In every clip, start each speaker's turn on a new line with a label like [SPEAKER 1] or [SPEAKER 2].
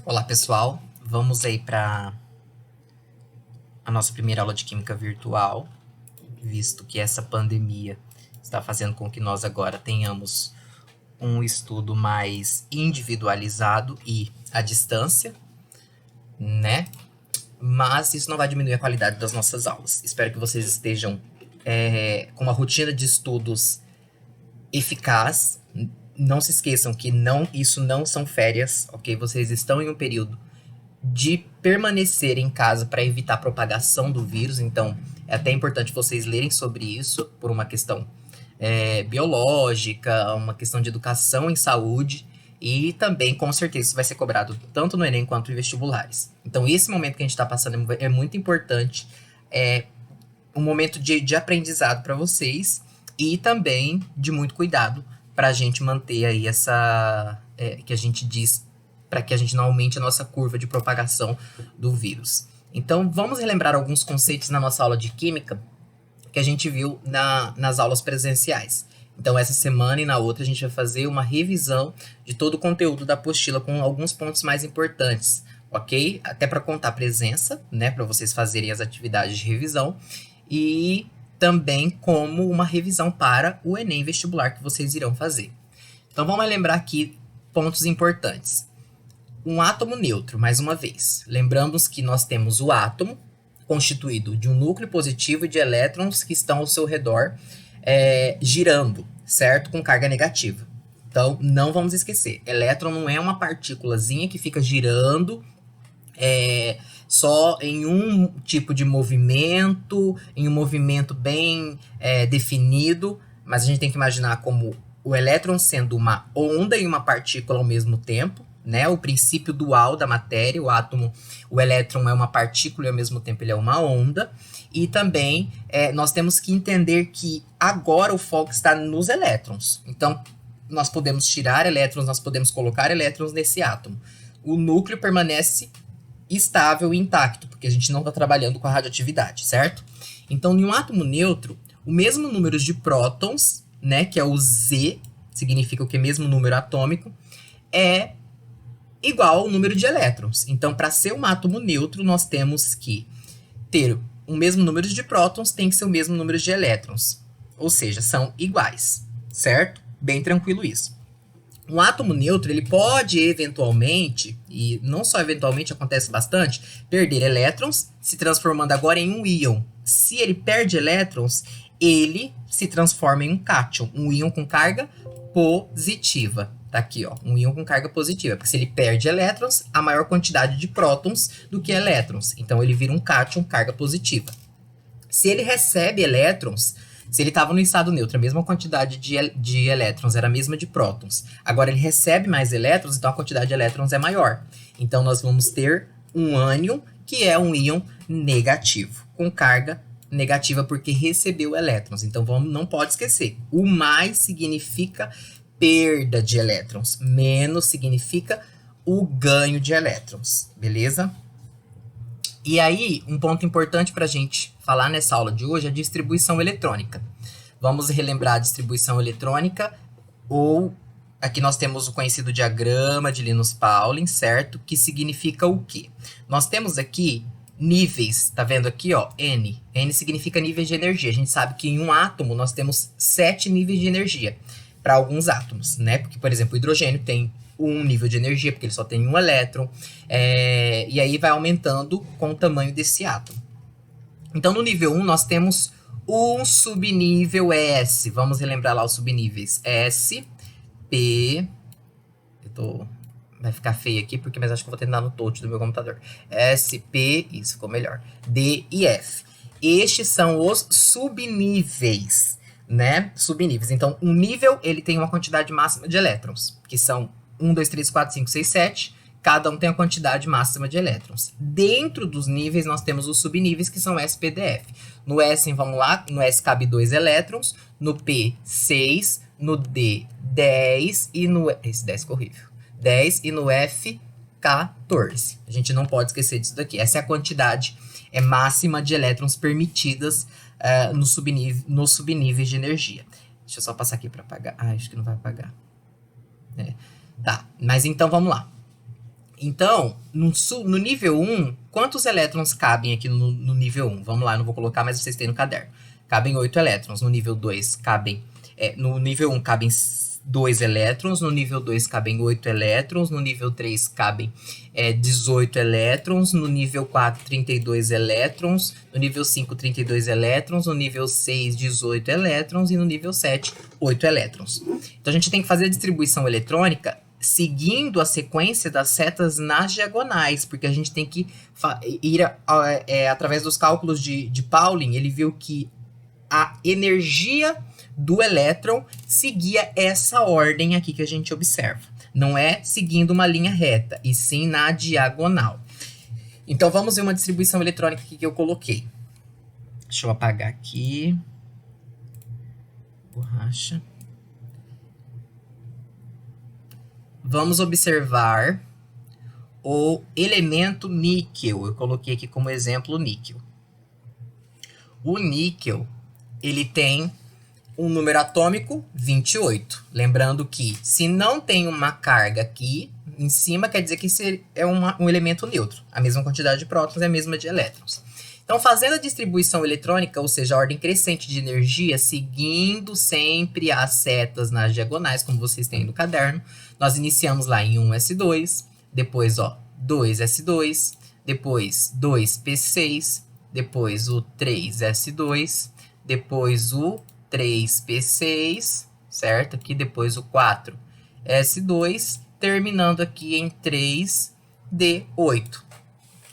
[SPEAKER 1] Olá, pessoal. Vamos aí para a nossa primeira aula de química virtual, visto que essa pandemia está fazendo com que nós agora tenhamos um estudo mais individualizado e à distância, né? Mas isso não vai diminuir a qualidade das nossas aulas. Espero que vocês estejam com uma rotina de estudos eficaz. Não se esqueçam que isso não são férias, ok? Vocês estão em um período de permanecer em casa para evitar a propagação do vírus, então é até importante vocês lerem sobre isso por uma questão biológica, uma questão de educação em saúde, e também, com certeza, isso vai ser cobrado tanto no Enem quanto em vestibulares. Então, esse momento que a gente está passando é muito importante, é um momento de aprendizado para vocês e também de muito cuidado para a gente manter aí que a gente diz, para que a gente não aumente a nossa curva de propagação do vírus. Então, vamos relembrar alguns conceitos na nossa aula de química que a gente viu nas aulas presenciais. Então, essa semana e na outra, a gente vai fazer uma revisão de todo o conteúdo da apostila com alguns pontos mais importantes, ok? Até para contar presença, né? Para vocês fazerem as atividades de revisão. E também como uma revisão para o Enem vestibular que vocês irão fazer. Então, vamos lembrar aqui pontos importantes. Um átomo neutro, mais uma vez. Lembramos que nós temos o átomo, constituído de um núcleo positivo e de elétrons que estão ao seu redor, girando, certo? Com carga negativa. Então, não vamos esquecer. Elétron não é uma partículazinha que fica girando só em um tipo de movimento, em um movimento bem definido, mas a gente tem que imaginar como o elétron sendo uma onda e uma partícula ao mesmo tempo, né? O princípio dual da matéria, o átomo, o elétron é uma partícula e ao mesmo tempo ele é uma onda. E também nós temos que entender que agora o foco está nos elétrons. Então, nós podemos tirar elétrons, nós podemos colocar elétrons nesse átomo. O núcleo permanece estável e intacto, porque a gente não está trabalhando com a radioatividade, certo? Então, em um átomo neutro, o mesmo número de prótons, né, que é o Z, significa o que? Mesmo número atômico, é igual ao número de elétrons. Então, para ser um átomo neutro, nós temos que ter o mesmo número de prótons, tem que ser o mesmo número de elétrons. Ou seja, são iguais, certo? Bem tranquilo isso. Um átomo neutro, ele pode eventualmente, e não só eventualmente, acontece bastante, perder elétrons, se transformando agora em um íon. Se ele perde elétrons, ele se transforma em um cátion, um íon com carga positiva. Tá aqui, ó, um íon com carga positiva, porque se ele perde elétrons, a maior quantidade de prótons do que elétrons. Então, ele vira um cátion, carga positiva. Se ele recebe elétrons, se ele estava no estado neutro, a mesma quantidade de elétrons era a mesma de prótons. Agora ele recebe mais elétrons, então a quantidade de elétrons é maior. Então nós vamos ter um ânion, que é um íon negativo, com carga negativa porque recebeu elétrons. Então não pode esquecer, o mais significa perda de elétrons, menos significa o ganho de elétrons, beleza? E aí, um ponto importante para a gente falar nessa aula de hoje é a distribuição eletrônica. Vamos relembrar a distribuição eletrônica, ou aqui nós temos o conhecido diagrama de Linus Pauling, certo? Que significa o quê? Nós temos aqui níveis, tá vendo aqui, ó, N. N significa níveis de energia. A gente sabe que em um átomo nós temos 7 níveis de energia para alguns átomos, né? Porque, por exemplo, o hidrogênio tem um nível de energia, porque ele só tem um elétron, e aí vai aumentando com o tamanho desse átomo. Então, no nível 1, nós temos um subnível S. Vamos relembrar lá os subníveis. S, P... Vai ficar feio aqui, mas acho que eu vou tentar no touch do meu computador. S, P... Isso, ficou melhor. D e F. Estes são os subníveis, né? Subníveis. Então, um nível, ele tem uma quantidade máxima de elétrons, que são 1, 2, 3, 4, 5, 6, 7. Cada um tem a quantidade máxima de elétrons. Dentro dos níveis, nós temos os subníveis, que são S, P, D, F. No S, vamos lá, no S cabe 2 elétrons, no P, 6, no D, 10, e no... Esse 10 ficou horrível. 10, e no F, 14. A gente não pode esquecer disso daqui. Essa é a quantidade máxima de elétrons permitidas nos subníveis de energia. Deixa eu só passar aqui para apagar. Acho que não vai apagar. Tá, mas então vamos lá. Então, no nível 1, quantos elétrons cabem aqui no nível 1? Vamos lá, não vou colocar, mas vocês têm no caderno. Cabem 8 elétrons. No nível 2, cabem... no nível 1, cabem 2 elétrons. No nível 2, cabem 8 elétrons. No nível 3, cabem 18 elétrons. No nível 4, 32 elétrons. No nível 5, 32 elétrons. No nível 6, 18 elétrons. E no nível 7, 8 elétrons. Então, a gente tem que fazer a distribuição eletrônica seguindo a sequência das setas nas diagonais, porque a gente tem que ir através dos cálculos de Pauling, ele viu que a energia do elétron seguia essa ordem aqui que a gente observa. Não é seguindo uma linha reta, e sim na diagonal. Então, vamos ver uma distribuição eletrônica aqui que eu coloquei. Deixa eu apagar aqui. Borracha. Vamos observar o elemento níquel. Eu coloquei aqui como exemplo o níquel. O níquel, ele tem um número atômico 28. Lembrando que se não tem uma carga aqui em cima, quer dizer que é um elemento neutro. A mesma quantidade de prótons é a mesma de elétrons. Então, fazendo a distribuição eletrônica, ou seja, a ordem crescente de energia, seguindo sempre as setas nas diagonais, como vocês têm no caderno, nós iniciamos lá em 1s2, depois, 2s2, depois 2p6, depois o 3s2, depois o 3p6, certo? Aqui depois o 4s2, terminando aqui em 3d8.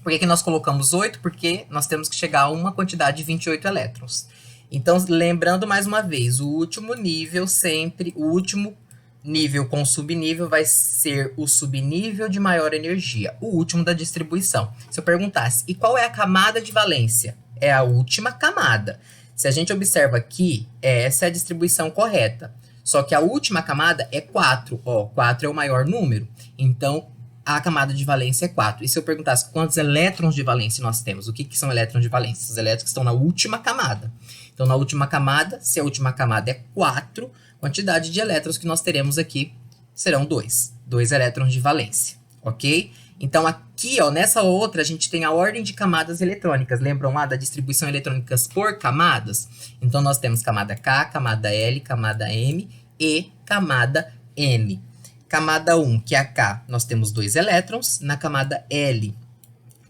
[SPEAKER 1] Por que nós colocamos 8? Porque nós temos que chegar a uma quantidade de 28 elétrons. Então, lembrando mais uma vez, o último nível sempre, o último nível com subnível vai ser o subnível de maior energia, o último da distribuição. Se eu perguntasse, e qual é a camada de valência? É a última camada. Se a gente observa aqui, essa é a distribuição correta. Só que a última camada é 4. 4 é o maior número. Então, a camada de valência é 4. E se eu perguntasse quantos elétrons de valência nós temos? O que são elétrons de valência? Os elétrons que estão na última camada. Então, na última camada, se a última camada é 4, a quantidade de elétrons que nós teremos aqui serão 2. 2 elétrons de valência, ok? Então, aqui, nessa outra, a gente tem a ordem de camadas eletrônicas. Lembram lá da distribuição eletrônica por camadas? Então, nós temos camada K, camada L, camada M e camada M. Camada 1, que é a K, nós temos 2 elétrons. Na camada L,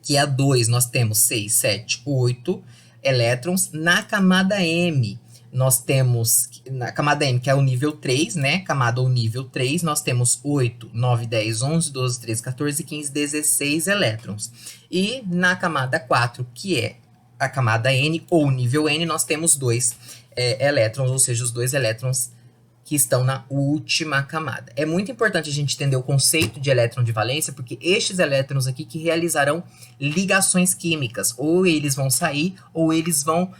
[SPEAKER 1] que é a 2, nós temos 6, 7, 8 elétrons. Na camada M, nós temos... Na camada M, que é o nível 3, né? Camada ou nível 3, nós temos 8, 9, 10, 11, 12, 13, 14, 15, 16 elétrons. E na camada 4, que é a camada N ou nível N, nós temos 2 elétrons, ou seja, os 2 elétrons que estão na última camada. É muito importante a gente entender o conceito de elétron de valência, porque estes elétrons aqui que realizarão ligações químicas, ou eles vão sair, ou eles vão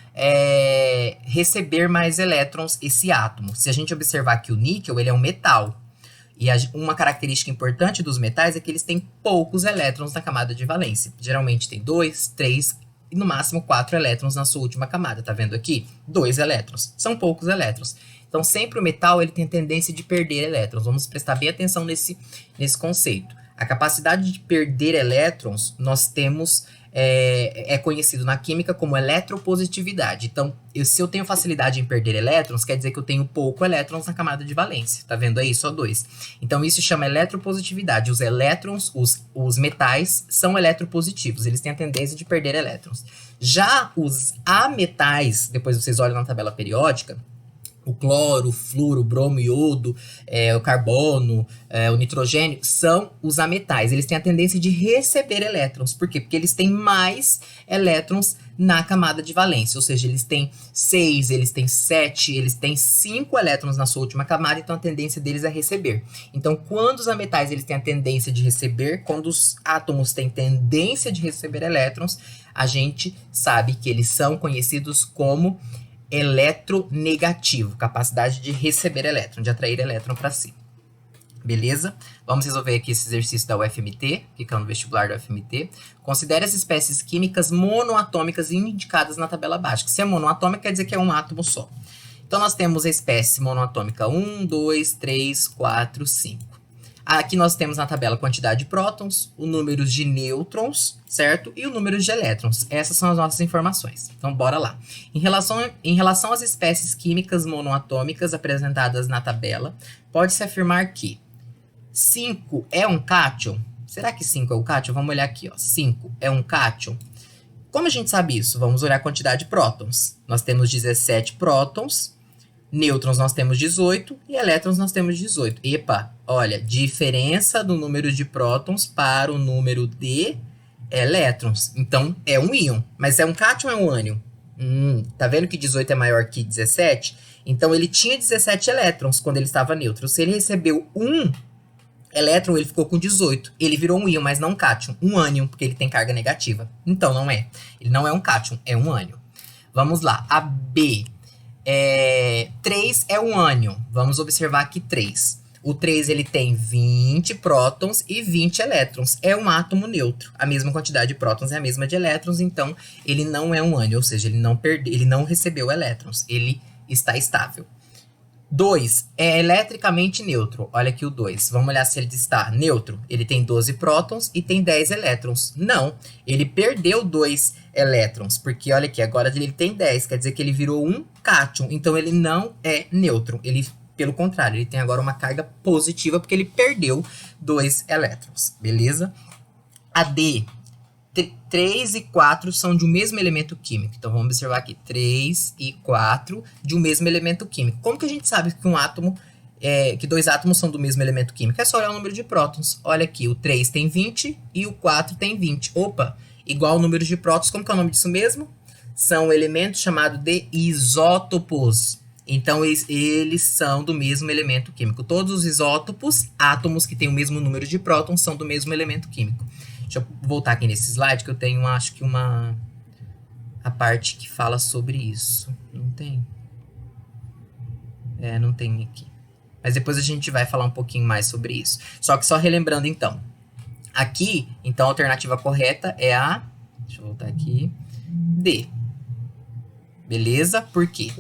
[SPEAKER 1] receber mais elétrons, esse átomo. Se a gente observar que o níquel, ele é um metal, e uma característica importante dos metais é que eles têm poucos elétrons na camada de valência. Geralmente tem 2, 3 e no máximo 4 elétrons na sua última camada. Tá vendo aqui? 2 elétrons. São poucos elétrons. Então, sempre o metal ele tem a tendência de perder elétrons. Vamos prestar bem atenção nesse conceito. A capacidade de perder elétrons, nós temos, é conhecido na química como eletropositividade. Então, se eu tenho facilidade em perder elétrons, quer dizer que eu tenho pouco elétrons na camada de valência. Tá vendo aí? Só 2. Então, isso chama eletropositividade. Os elétrons, os metais, são eletropositivos. Eles têm a tendência de perder elétrons. Já os ametais, depois vocês olham na tabela periódica, o cloro, o fluoro, o bromo, o iodo, o carbono, o nitrogênio, são os ametais. Eles têm a tendência de receber elétrons. Por quê? Porque eles têm mais elétrons na camada de valência. Ou seja, eles têm 6, eles têm 7, eles têm 5 elétrons na sua última camada, então a tendência deles é receber. Então, quando os ametais eles têm a tendência de receber, quando os átomos têm tendência de receber elétrons, a gente sabe que eles são conhecidos como eletronegativo, capacidade de receber elétron, de atrair elétron para si. Beleza? Vamos resolver aqui esse exercício da UFMT, ficando no vestibular da UFMT. Considere as espécies químicas monoatômicas indicadas na tabela abaixo. Se é monoatômica, quer dizer que é um átomo só. Então, nós temos a espécie monoatômica 1, 2, 3, 4, 5. Aqui nós temos na tabela a quantidade de prótons, o número de nêutrons, certo? E o número de elétrons. Essas são as nossas informações. Então, bora lá. Em relação às espécies químicas monoatômicas apresentadas na tabela, pode-se afirmar que 5 é um cátion? Será que 5 é um cátion? Vamos olhar aqui, ó. 5 é um cátion? Como a gente sabe isso? Vamos olhar a quantidade de prótons. Nós temos 17 prótons, nêutrons nós temos 18 e elétrons nós temos 18. Epa, olha, diferença do número de prótons para o número de elétrons. Então, é um íon. Mas é um cátion ou é um ânion? Tá vendo que 18 é maior que 17? Então, ele tinha 17 elétrons quando ele estava neutro. Se ele recebeu um elétron, ele ficou com 18. Ele virou um íon, mas não um cátion. Um ânion, porque ele tem carga negativa. Então, não é. Ele não é um cátion, é um ânion. Vamos lá. A B. 3 é um ânion. Vamos observar aqui 3. O 3 ele tem 20 prótons e 20 elétrons. É um átomo neutro. A mesma quantidade de prótons é a mesma de elétrons, então ele não é um ânion, ou seja, ele não recebeu elétrons. Ele está estável. 2 é eletricamente neutro. Olha aqui o 2. Vamos olhar se ele está neutro. Ele tem 12 prótons e tem 10 elétrons. Não, ele perdeu 2 elétrons, porque olha aqui, agora ele tem 10, quer dizer que ele virou um cátion. Então ele não é neutro. Ele, pelo contrário, ele tem agora uma carga positiva, porque ele perdeu 2 elétrons. Beleza? A D. 3 e 4 são de um mesmo elemento químico. Então, vamos observar aqui. 3 e 4 de um mesmo elemento químico. Como que a gente sabe que dois átomos são do mesmo elemento químico? É só olhar o número de prótons. Olha aqui, o 3 tem 20 e o 4 tem 20. Opa, igual o número de prótons. Como que é o nome disso mesmo? São elementos chamados de isótopos. Então, eles são do mesmo elemento químico. Todos os isótopos, átomos que têm o mesmo número de prótons, são do mesmo elemento químico. Deixa eu voltar aqui nesse slide, que eu tenho, acho que a parte que fala sobre isso. Não tem? Não tem aqui. Mas depois a gente vai falar um pouquinho mais sobre isso. Só relembrando, então. Aqui, então, a alternativa correta é a... Deixa eu voltar aqui. D. Beleza? Por quê?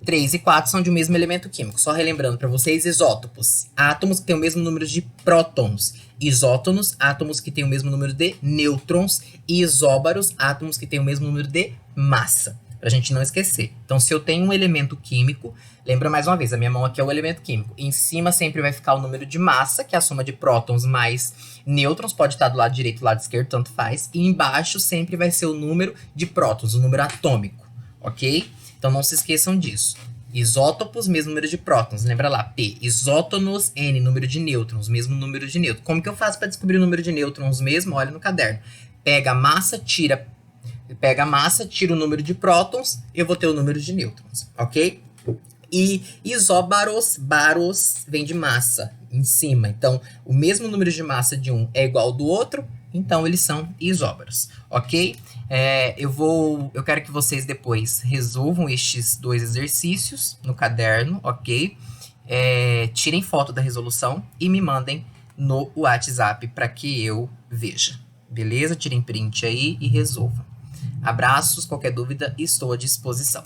[SPEAKER 1] 3 e 4 são de um mesmo elemento químico. Só relembrando para vocês, isótopos. Átomos que têm o mesmo número de prótons. Isótonos, átomos que têm o mesmo número de nêutrons. E isóbaros, átomos que têm o mesmo número de massa. Pra gente não esquecer. Então, se eu tenho um elemento químico, lembra mais uma vez, a minha mão aqui é o elemento químico. Em cima sempre vai ficar o número de massa, que é a soma de prótons mais nêutrons. Pode estar do lado direito ou do lado esquerdo, tanto faz. E embaixo sempre vai ser o número de prótons, o número atômico. Ok? Então, não se esqueçam disso. Isótopos, mesmo número de prótons. Lembra lá, P. Isótonos, N, número de nêutrons, mesmo número de nêutrons. Como que eu faço para descobrir o número de nêutrons mesmo? Olha no caderno. Pega a massa, tira o número de prótons, eu vou ter o número de nêutrons, ok? E isóbaros, baros, vem de massa, em cima. Então, o mesmo número de massa de um é igual ao do outro, então eles são isóbaros, ok? Eu quero que vocês depois resolvam estes 2 exercícios no caderno, ok? Tirem foto da resolução e me mandem no WhatsApp para que eu veja, beleza? Tirem print aí e resolvam. Abraços, qualquer dúvida, estou à disposição.